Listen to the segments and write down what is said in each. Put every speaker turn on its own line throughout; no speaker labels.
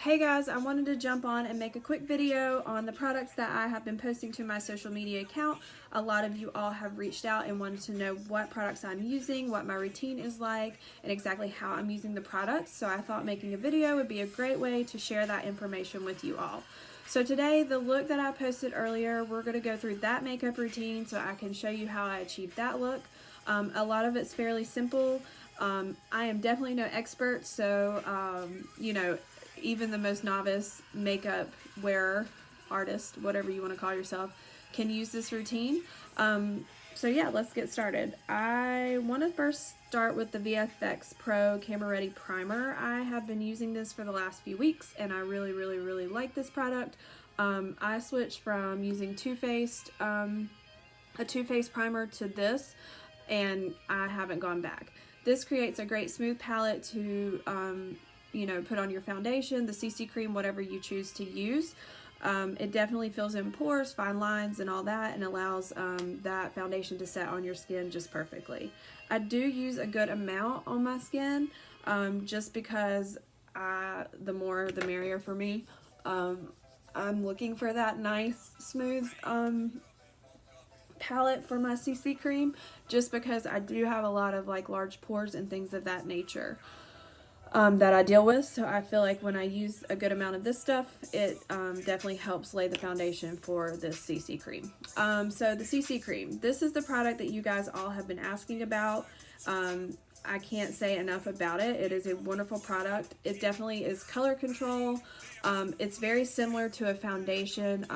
Hey guys, I wanted to jump on and make a quick video on the products that I have been posting to my social media account. A lot of you all have reached out and wanted to know what products I'm using, what my routine is like, and exactly how I'm using the products. So I thought making a video would be a great way to share that information with you all. So today, the look that I posted earlier, we're going to go through that makeup routine so I can show you how I achieved that look. A lot of it's fairly simple. I am definitely no expert, so even the most novice makeup wearer, artist, whatever you want to call yourself, can use this routine. So yeah, let's get started. I want to first start with the VFX Camera Ready Primer. I have been using this for the last few weeks and I really like this product. I switched from using a Too Faced primer to this, and I haven't gone back. This creates a great smooth palette to put on your foundation, the CC cream, whatever you choose to use. It definitely fills in pores, fine lines, and all that, and allows that foundation to set on your skin just perfectly. I do use a good amount on my skin, just because the more the merrier for me. I'm looking for that nice, smooth palette for my CC cream, just because I do have a lot of large pores and things of that nature that I deal with. So I feel like when I use a good amount of this stuff, it definitely helps lay the foundation for this CC cream. So the CC cream, this is the product that you guys all have been asking about. I can't say enough about it. It is a wonderful product. It definitely is color control. It's very similar to a foundation.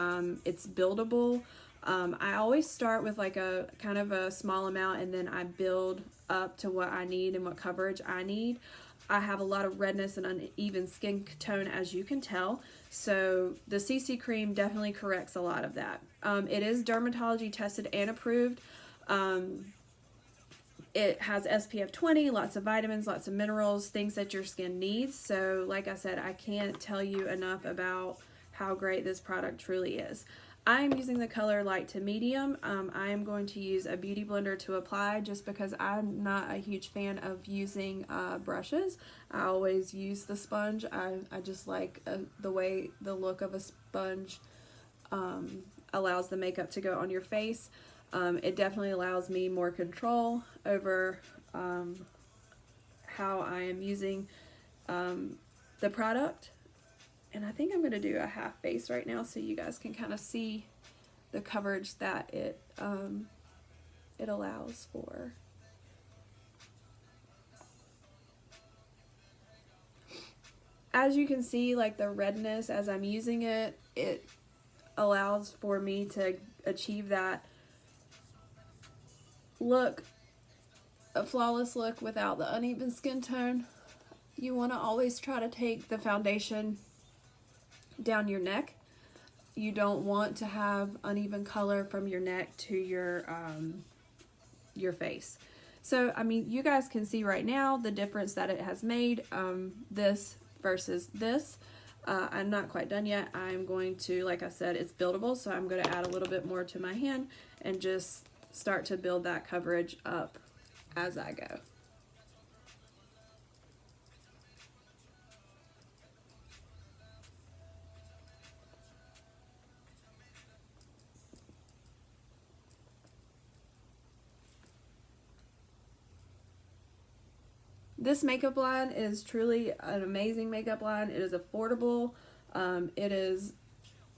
It's buildable. I always start with a kind of a small amount, and then I build up to what I need and what coverage I need. I have a lot of redness and uneven skin tone, as you can tell, so the CC cream definitely corrects a lot of that. It is dermatology tested and approved. It has SPF 20, lots of vitamins, lots of minerals, things that your skin needs. So like I said, I can't tell you enough about how great this product truly is. I'm using the color light to medium. I am going to use a beauty blender to apply, just because I'm not a huge fan of using brushes. I always use the sponge. I just like the look of a sponge allows the makeup to go on your face. It definitely allows me more control over how I am using the product. And I think I'm going to do a half face right now so you guys can kind of see the coverage that it allows for. As you can see, the redness as I'm using it, it allows for me to achieve that look, a flawless look without the uneven skin tone. You want to always try to take the foundation down your neck. You don't want to have uneven color from your neck to your face. So I mean, you guys can see right now the difference that it has made, this versus this. I'm not quite done yet. I'm going to, like I said, it's buildable, so I'm going to add a little bit more to my hand and just start to build that coverage up as I go. This makeup line is truly an amazing makeup line. It is affordable. It is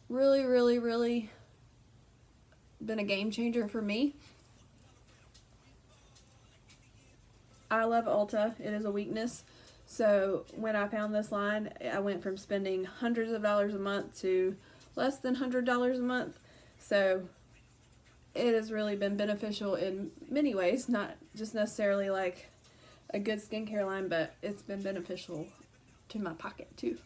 really been a game changer for me. I love Ulta. It is a weakness. So when I found this line, I went from spending hundreds of dollars a month to less than $100 a month. So it has really been beneficial in many ways, not just necessarily like a good skincare line, but it's been beneficial to my pocket too.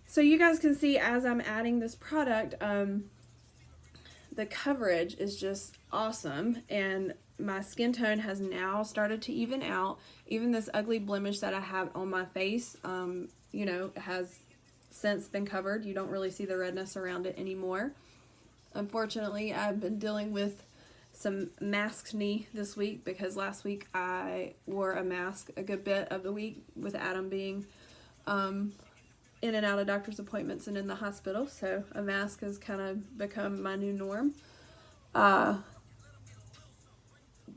So you guys can see as I'm adding this product, the coverage is just awesome, and my skin tone has now started to even out. Even this ugly blemish that I have on my face, has since been covered. You don't really see the redness around it anymore. Unfortunately, I've been dealing with some maskne this week, because last week I wore a mask a good bit of the week, with Adam being in and out of doctor's appointments and in the hospital, so a mask has kind of become my new norm.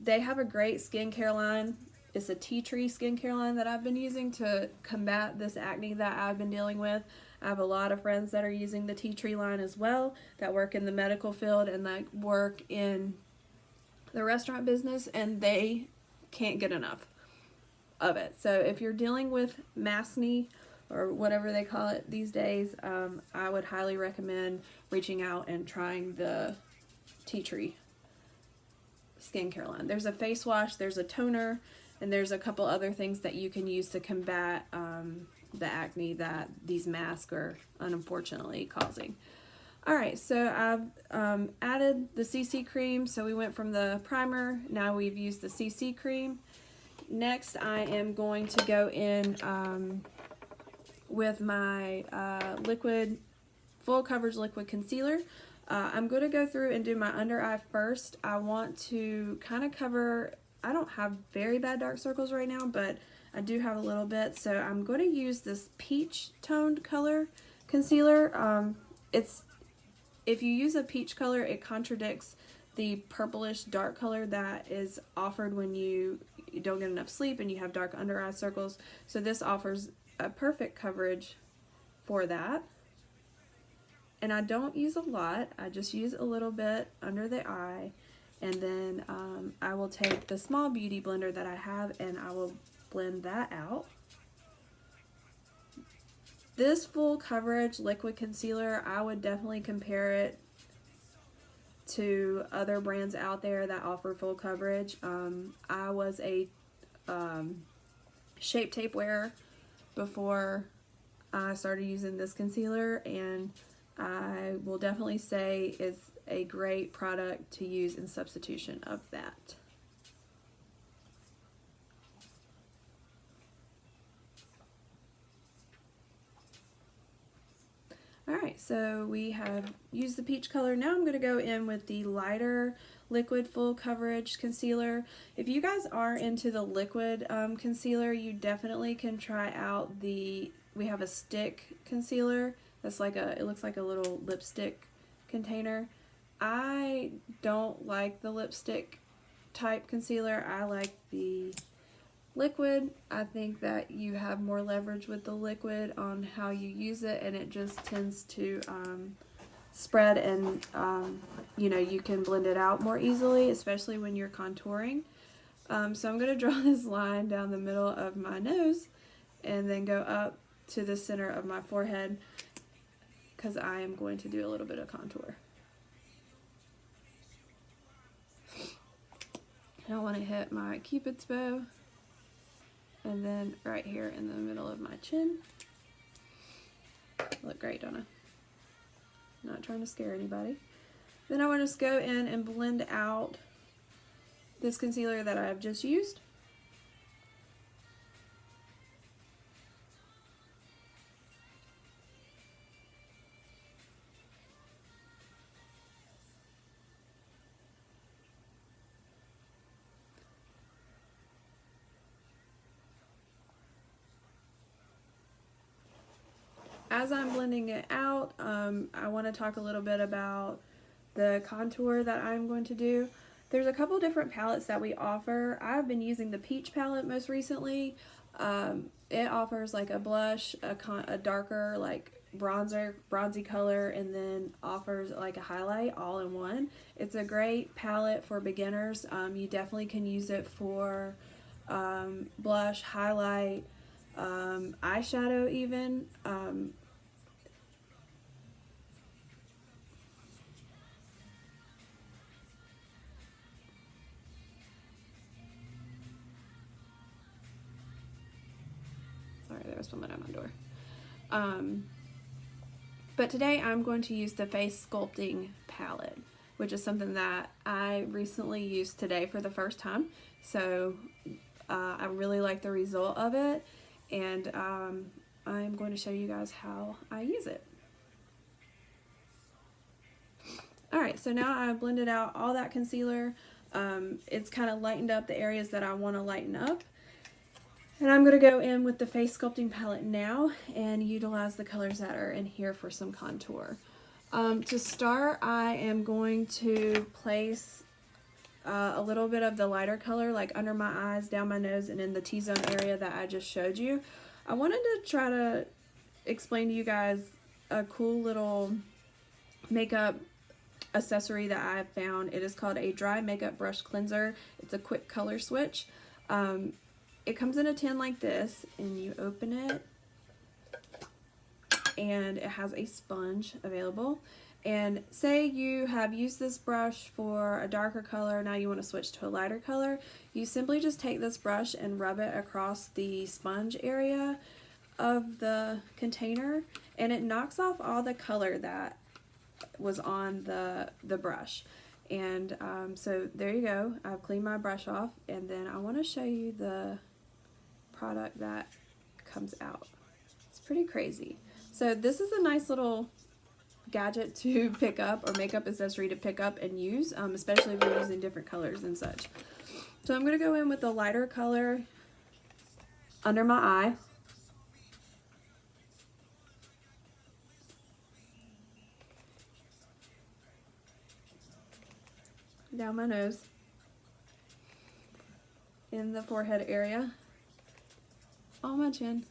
They have a great skincare line. It's a tea tree skincare line that I've been using to combat this acne that I've been dealing with. I have a lot of friends that are using the tea tree line as well, that work in the medical field and that work in the restaurant business, and they can't get enough of it. So if you're dealing with maskne or whatever they call it these days, I would highly recommend reaching out and trying the tea tree skincare line. There's a face wash, there's a toner, and there's a couple other things that you can use to combat the acne that these masks are unfortunately causing. Alright, so I've added the CC cream, so we went from the primer, now we've used the CC cream. Next I am going to go in with my liquid, full coverage liquid concealer. I'm going to go through and do my under eye first. I want to kind of cover, I don't have very bad dark circles right now, but I do have a little bit, so I'm going to use this peach toned color concealer. If you use a peach color, it contradicts the purplish dark color that is offered when you don't get enough sleep and you have dark under eye circles. So this offers a perfect coverage for that. And I don't use a lot, I just use a little bit under the eye, and then I will take the small beauty blender that I have and I will blend that out. This full coverage liquid concealer, I would definitely compare it to other brands out there that offer full coverage. I was a Shape Tape wearer before I started using this concealer, and I will definitely say it's a great product to use in substitution of that. Alright, so we have used the peach color. Now I'm going to go in with the lighter liquid full coverage concealer. If you guys are into the liquid concealer, you definitely can try out we have a stick concealer. That's like it looks like a little lipstick container. I don't like the lipstick type concealer. I like the liquid. I think that you have more leverage with the liquid on how you use it, and it just tends to spread, and you know, you can blend it out more easily, especially when you're contouring. So I'm going to draw this line down the middle of my nose and then go up to the center of my forehead, because I am going to do a little bit of contour. And I want to hit my Cupid's bow, and then right here in the middle of my chin. Look great, don't I? Not trying to scare anybody. Then I want to just go in and blend out this concealer that I've just used. As I'm blending it out, I want to talk a little bit about the contour that I'm going to do. There's a couple different palettes that we offer. I've been using the Peach palette most recently. It offers like a blush, a darker like bronzy color, and then offers like a highlight all in one. It's a great palette for beginners. You definitely can use it for blush, highlight, eyeshadow even. Sorry, there was someone at my door. But today I'm going to use the Face Sculpting palette, which is something that I recently used today for the first time. So I really like the result of it, and I'm going to show you guys how I use it. Alright, so now I've blended out all that concealer. It's kind of lightened up the areas that I want to lighten up. And I'm going to go in with the face sculpting palette now and utilize the colors that are in here for some contour. To start, I am going to place a little bit of the lighter color like under my eyes, down my nose, and in the T-zone area that I just showed you. I wanted to try to explain to you guys a cool little makeup accessory that I have found. It is called a dry makeup brush cleanser. It's a quick color switch. It comes in a tin like this, and you open it, and it has a sponge available. And say you have used this brush for a darker color, now you want to switch to a lighter color, you simply just take this brush and rub it across the sponge area of the container, and it knocks off all the color that was on the brush. And so there you go. I've cleaned my brush off, and then I want to show you the product that comes out. It's pretty crazy. So this is a nice little gadget to pick up, or makeup accessory to pick up and use, especially if you're using different colors and such. So I'm going to go in with the lighter color under my eye. Down my nose, in the forehead area, on my chin.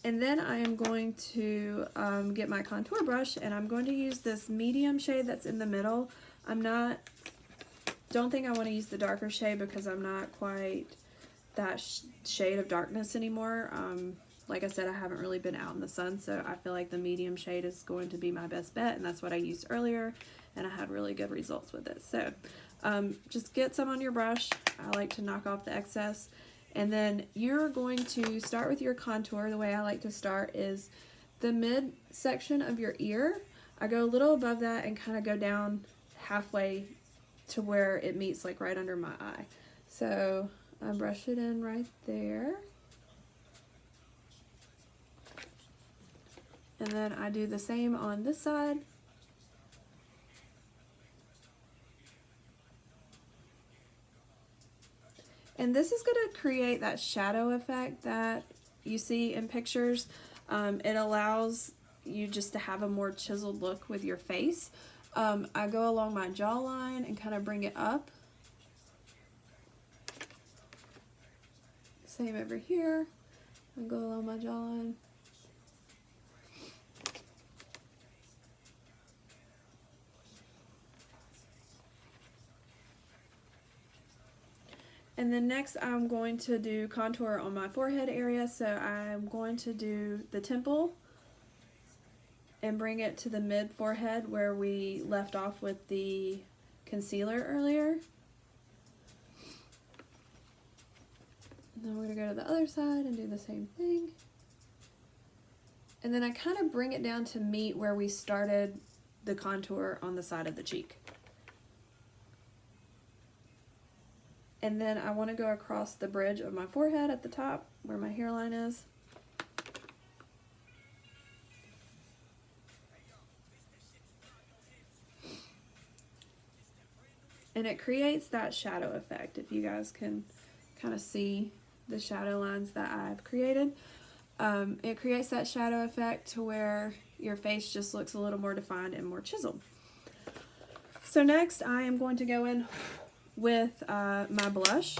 And then I am going to get my contour brush, and I'm going to use this medium shade that's in the middle. Don't think I want to use the darker shade because I'm not quite that shade of darkness anymore. Like I said, I haven't really been out in the sun, so I feel like the medium shade is going to be my best bet, and that's what I used earlier, and I had really good results with it. So just get some on your brush. I like to knock off the excess, and then you're going to start with your contour. The way I like to start is the mid section of your ear. I go a little above that and kind of go down halfway to where it meets like right under my eye. So I brush it in right there. And then I do the same on this side. And this is going to create that shadow effect that you see in pictures. It allows you just to have a more chiseled look with your face. I go along my jawline and kind of bring it up. Same over here. I go along my jawline. And then next I'm going to do contour on my forehead area. So I'm going to do the temple and bring it to the mid forehead where we left off with the concealer earlier. And then we're going to go to the other side and do the same thing. And then I kind of bring it down to meet where we started the contour on the side of the cheek. And then I want to go across the bridge of my forehead at the top where my hairline is. And it creates that shadow effect, if you guys can kind of see the shadow lines that I've created. It creates that shadow effect to where your face just looks a little more defined and more chiseled. So next I am going to go in with my blush.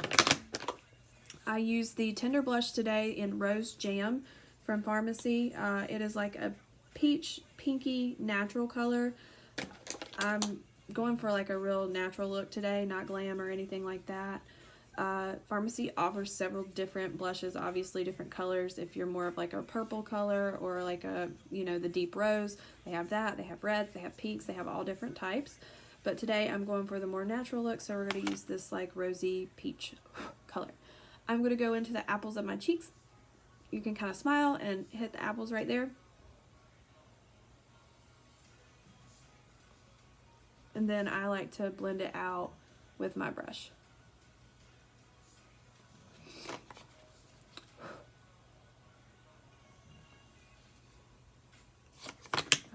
I used the Tender Blush today in Rose Jam from Farmasi. It is like a peach pinky natural color. I'm going for like a real natural look today, not glam or anything like that. Farmasi offers several different blushes, obviously different colors. If you're more of like a purple color or like a, you know, the deep rose, they have that. They have reds, they have pinks, they have all different types. But today I'm going for the more natural look, so we're going to use this like rosy peach color. I'm going to go into the apples of my cheeks. You can kind of smile and hit the apples right there. And then I like to blend it out with my brush.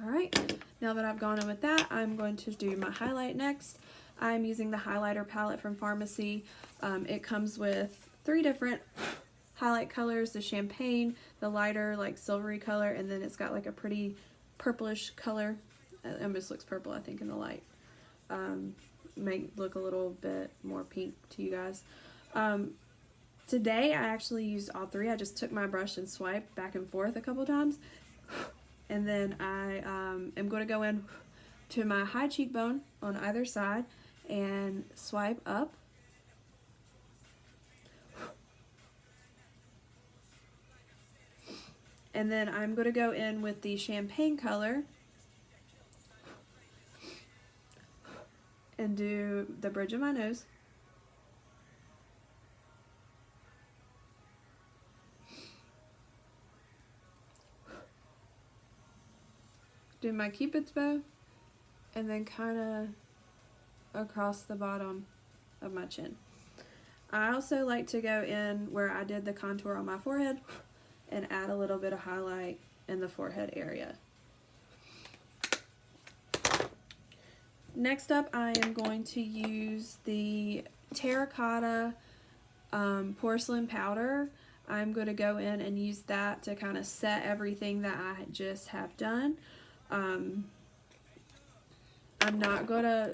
Alright, now that I've gone in with that, I'm going to do my highlight next. I'm using the highlighter palette from Farmasi. It comes with 3 different highlight colors, the champagne, the lighter like silvery color, and then it's got like a pretty purplish color. It almost looks purple, I think, in the light. Make look a little bit more pink to you guys. Today I actually used all 3. I just took my brush and swiped back and forth a couple times, and then I am going to go in to my high cheekbone on either side and swipe up. And then I'm going to go in with the champagne color and do the bridge of my nose. Do my cupid's bow, and then kind of across the bottom of my chin. I also like to go in where I did the contour on my forehead and add a little bit of highlight in the forehead area. Next up, I am going to use the Terracotta porcelain powder. I'm going to go in and use that to kind of set everything that I just have done. I'm not going to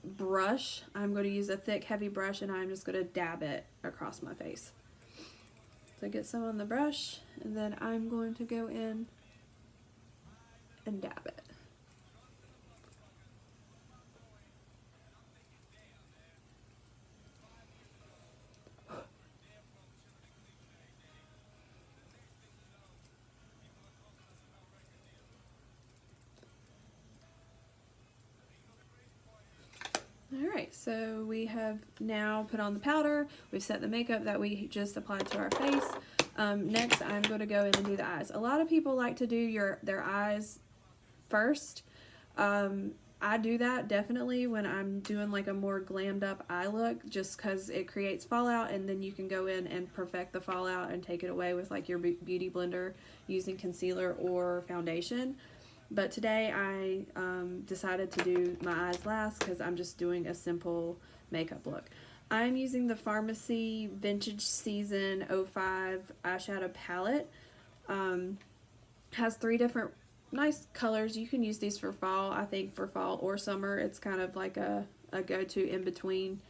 brush. I'm going to use a thick, heavy brush, and I'm just going to dab it across my face. So get some on the brush, and then I'm going to go in and dab it. Alright, so we have now put on the powder, we've set the makeup that we just applied to our face. Next, I'm going to go in and do the eyes. A lot of people like to do their eyes first. I do that definitely when I'm doing like a more glammed up eye look, just because it creates fallout, and then you can go in and perfect the fallout and take it away with like your beauty blender using concealer or foundation. But today I decided to do my eyes last because I'm just doing a simple makeup look. I'm using the Farmasi Vintage Season 05 eyeshadow palette. Has 3 different nice colors. You can use these for fall. I think for fall or summer, it's kind of like a go-to in-between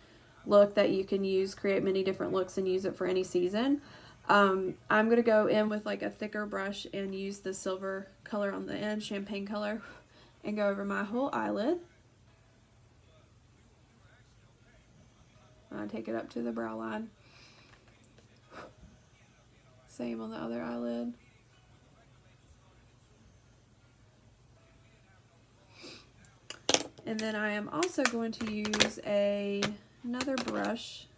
look that you can use, create many different looks and use it for any season. I'm going to go in with like a thicker brush and use the silver color on the end, champagne color, and go over my whole eyelid. I take it up to the brow line. Same on the other eyelid. And then I am also going to use another eyeshadow,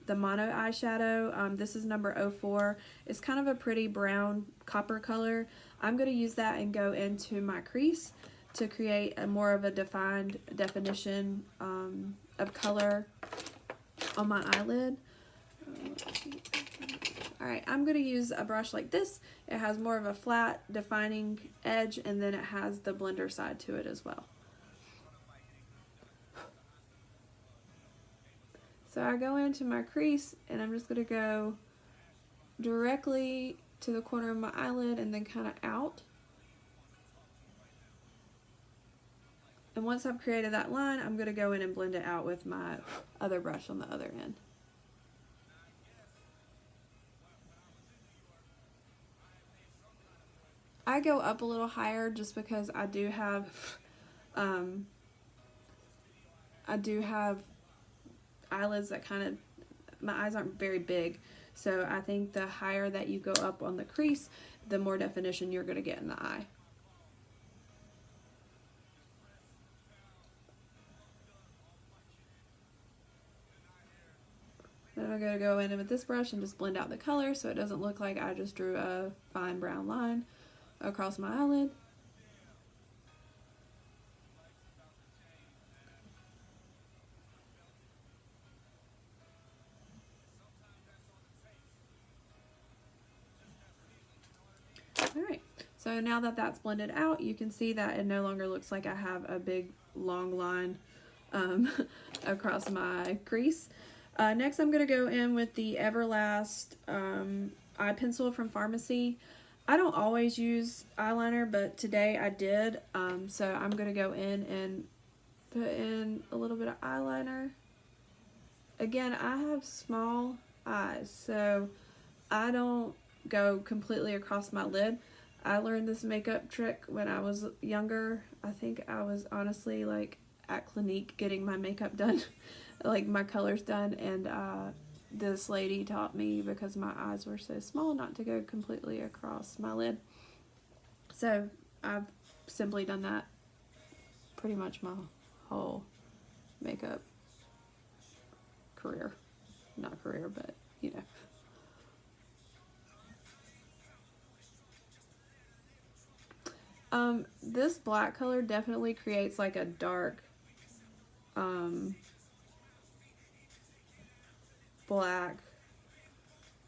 the Mono eyeshadow. This is number 04. It's kind of a pretty brown copper color. I'm going to use that and go into my crease to create a more of a definition of color on my eyelid. Alright, I'm going to use a brush like this. It has more of a flat, defining edge, and then it has the blender side to it as well. So I go into my crease, and I'm just going to go directly to the corner of my eyelid and then kind of out. And once I've created that line, I'm going to go in and blend it out with my other brush on the other end. I go up a little higher just because I do have eyelids that kind of, my eyes aren't very big, so I think the higher that you go up on the crease, the more definition you're going to get in the eye. Then I'm going to go in with this brush and just blend out the color so it doesn't look like I just drew a fine brown line across my eyelid. Alright, So now that that's blended out, you can see that it no longer looks like I have a big long line across my crease. Next I'm going to go in with the Everlast Eye Pencil from Farmasi. I don't always use eyeliner, but today I did, so I'm going to go in and put in a little bit of eyeliner. Again, I have small eyes, so I don't go completely across my lid. I learned this makeup trick when I was younger. I think I was honestly like at Clinique getting my makeup done, like my colors done, and this lady taught me, because my eyes were so small, not to go completely across my lid. So I've simply done that pretty much my whole makeup career. Not career, but you know. This black color definitely creates like a dark black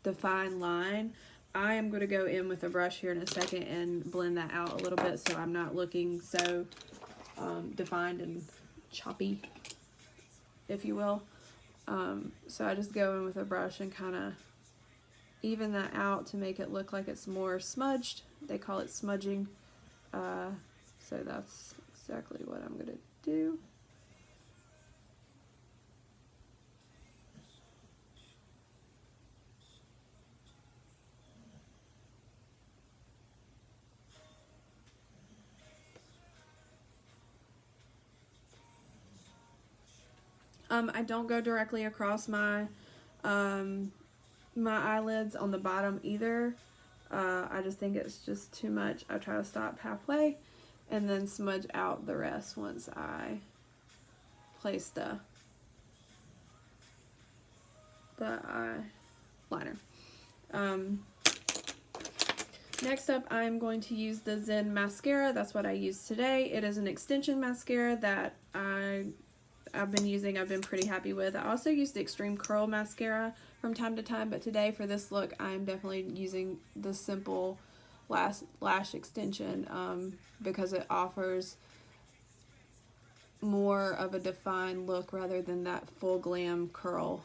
defined line. I am going to go in with a brush here in a second and blend that out a little bit so I'm not looking so defined and choppy, if you will. So I just go in with a brush and kind of even that out to make it look like it's more smudged. They call it smudging. So that's exactly what I'm going to do. I don't go directly across my my eyelids on the bottom either. I just think it's just too much. I try to stop halfway and then smudge out the rest once I place the eyeliner. Next up, I'm going to use the Zen Mascara. That's what I used today. It is an extension mascara that I've been using. I've been pretty happy with. I also use the Extreme Curl Mascara from time to time, but today for this look, I'm definitely using the simple lash extension because it offers more of a defined look rather than that full glam curl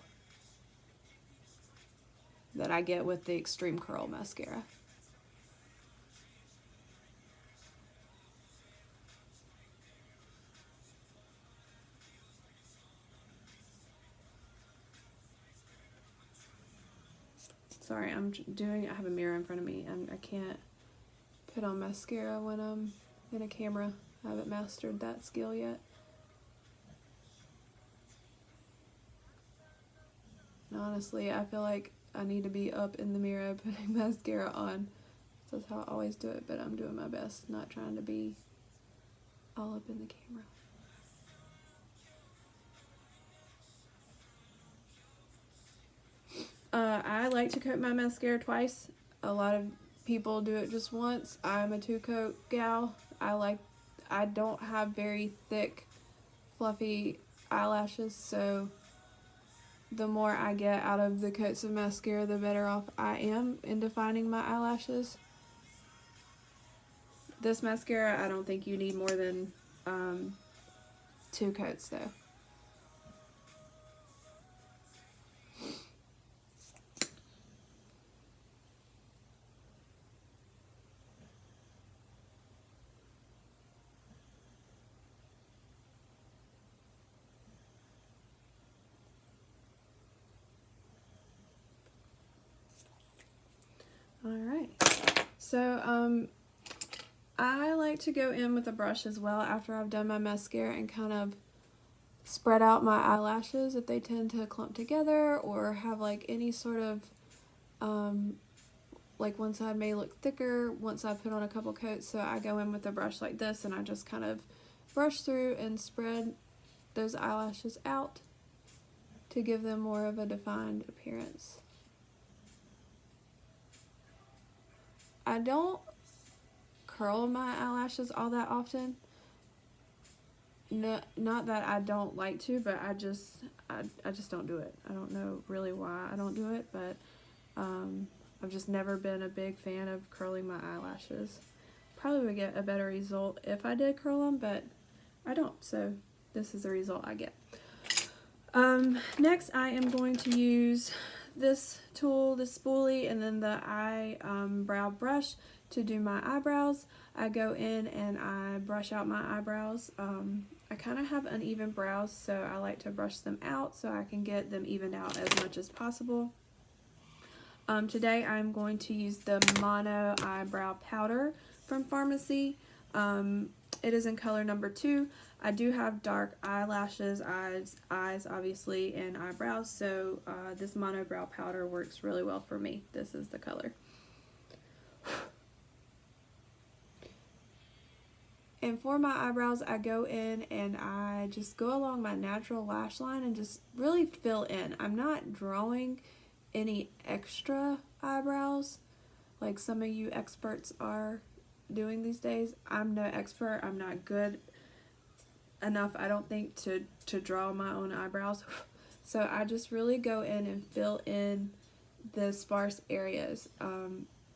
that I get with the Extreme Curl Mascara. Sorry, I have a mirror in front of me and I can't put on mascara when I'm in a camera. I haven't mastered that skill yet. And honestly, I feel like I need to be up in the mirror putting mascara on. That's how I always do it, but I'm doing my best, not trying to be all up in the camera. I like to coat my mascara twice. A lot of people do it just once. I'm a 2-coat gal. I don't have very thick, fluffy eyelashes, so the more I get out of the coats of mascara, the better off I am in defining my eyelashes. This mascara, I don't think you need more than 2 coats though. Alright, so I like to go in with a brush as well after I've done my mascara and kind of spread out my eyelashes if they tend to clump together or have like any sort of like one side may look thicker once I put on a couple coats. So I go in with a brush like this and I just kind of brush through and spread those eyelashes out to give them more of a defined appearance. I don't curl my eyelashes all that often. No, not that I don't like to, but I just don't do it. I don't know really why I don't do it, but I've just never been a big fan of curling my eyelashes. probably would get a better result if I did curl them, but I don't, so this is the result I get. Next I am going to use this tool, the spoolie, and then the brow brush to do my eyebrows. I go in and I brush out my eyebrows. I kind of have uneven brows, so I like to brush them out so I can get them evened out as much as possible. Today I'm going to use the Mono Eyebrow Powder from Farmasi. It is in color number 2. I do have dark eyelashes, eyes obviously, and eyebrows, so this Mono Brow Powder works really well for me. This is the color. And for my eyebrows, I go in and I just go along my natural lash line and just really fill in. I'm not drawing any extra eyebrows like some of you experts are doing these days. I'm no expert. I'm not good enough, I don't think, to draw my own eyebrows. So I just really go in and fill in the sparse areas.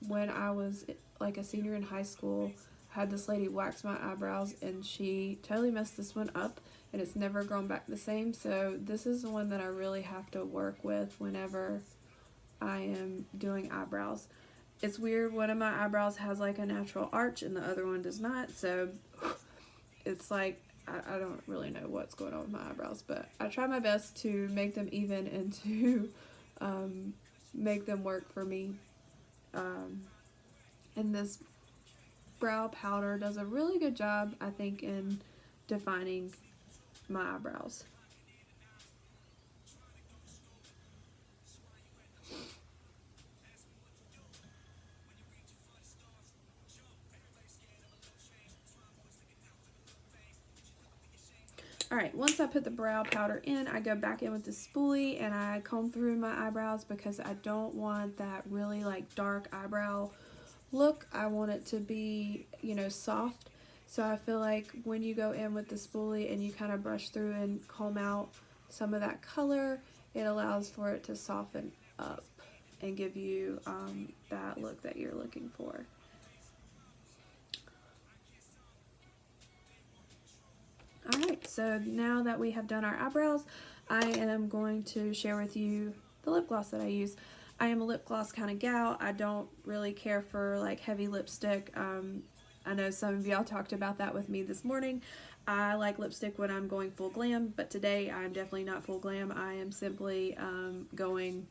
When I was like a senior in high school, I had this lady wax my eyebrows and she totally messed this one up and it's never grown back the same. So this is the one that I really have to work with whenever I am doing eyebrows. It's weird, one of my eyebrows has like a natural arch and the other one does not, so it's like I don't really know what's going on with my eyebrows, but I try my best to make them even and to make them work for me. And this brow powder does a really good job, I think, in defining my eyebrows. Alright, once I put the brow powder in, I go back in with the spoolie and I comb through my eyebrows because I don't want that really like dark eyebrow look. I want it to be, you know, soft. So I feel like when you go in with the spoolie and you kind of brush through and comb out some of that color, it allows for it to soften up and give you that look that you're looking for. Alright, so now that we have done our eyebrows, I am going to share with you the lip gloss that I use. I am a lip gloss kind of gal. I don't really care for like heavy lipstick. I know some of y'all talked about that with me this morning. I like lipstick when I'm going full glam, but today I'm definitely not full glam. I am simply going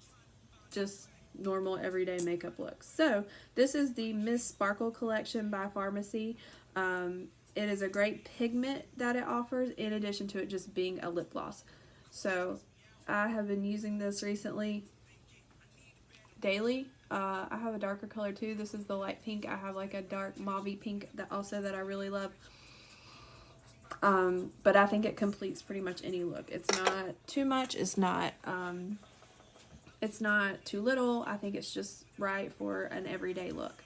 just normal everyday makeup looks. So this is the Miss Sparkle collection by Farmasi. It is a great pigment that it offers in addition to it just being a lip gloss. So I have been using this recently daily. I have a darker color too. This is the light pink. I have like a dark mauve pink that I really love. But I think it completes pretty much any look. It's not too much. It's not too little. I think it's just right for an everyday look.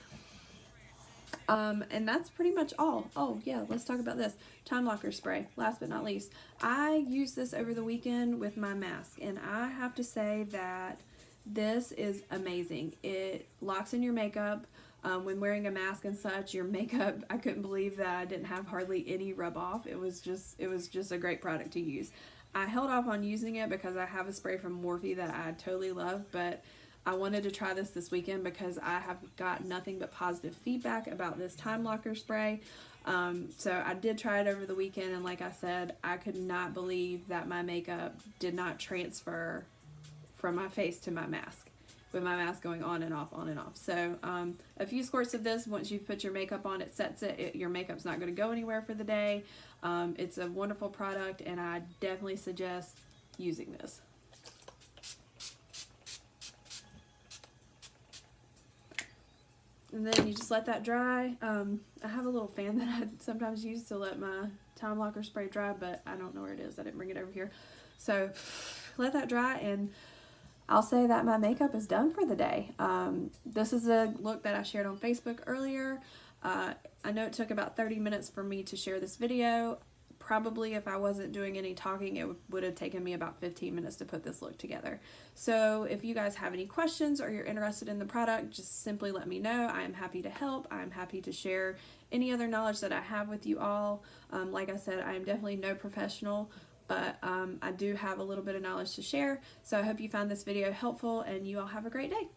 And that's pretty much all. Oh yeah, let's talk about this. Time Locker Spray, last but not least. I used this over the weekend with my mask, and I have to say that this is amazing. It locks in your makeup. When wearing a mask and such, your makeup, I couldn't believe that I didn't have hardly any rub off. It was just a great product to use. I held off on using it because I have a spray from Morphe that I totally love, but I wanted to try this weekend because I have got nothing but positive feedback about this Time Locker spray. So I did try it over the weekend, and like I said, I could not believe that my makeup did not transfer from my face to my mask, with my mask going on and off, on and off. So a few squirts of this, once you've put your makeup on, it sets it. Your makeup's not going to go anywhere for the day. It's a wonderful product, and I definitely suggest using this. And then you just let that dry. I have a little fan that I sometimes use to let my Time Locker spray dry, but I don't know where it is. I didn't bring it over here. So let that dry, and I'll say that my makeup is done for the day. This is a look that I shared on Facebook earlier. I know it took about 30 minutes for me to share this video. probably if I wasn't doing any talking, it would have taken me about 15 minutes to put this look together. So if you guys have any questions or you're interested in the product, just simply let me know. I am happy to help. I'm happy to share any other knowledge that I have with you all. Like I said, I am definitely no professional, but I do have a little bit of knowledge to share. So I hope you found this video helpful, and you all have a great day.